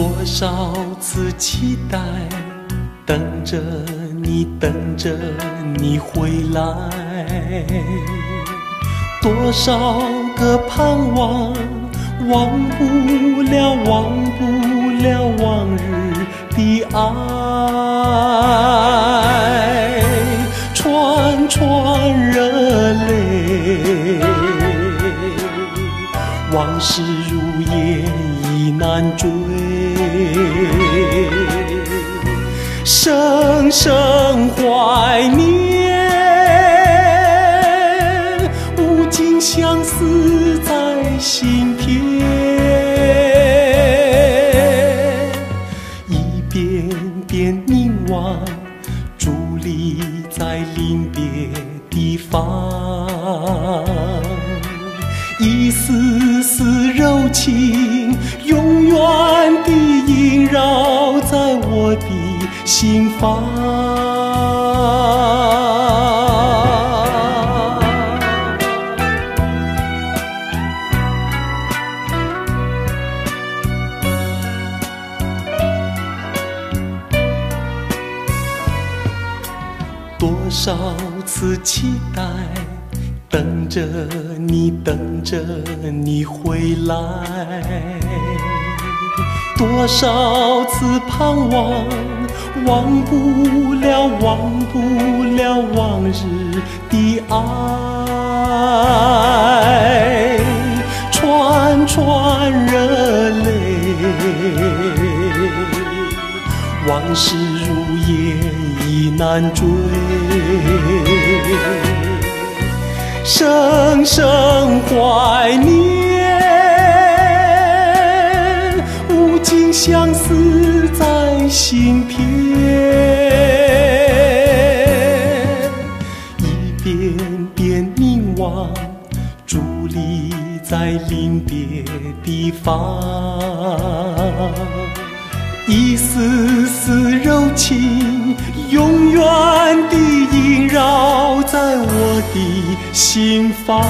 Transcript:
多少次期待，等着你，等着你回来，多少个盼望，忘不了，忘不了往日的爱，串串热泪，往事如烟已难追，深深怀念，无尽相思在心田，一遍遍凝望，伫立在临别地方，一丝丝柔情，永远地萦绕在我的心房。多少次期待，等着你，等着你回来，多少次盼望，忘不了，忘不了往日的爱，串串热泪，往事如烟已难追，深深怀念，无尽相思在心田，一遍遍凝望，伫立在临别地方，一丝丝柔情，永远地萦绕在我的心房。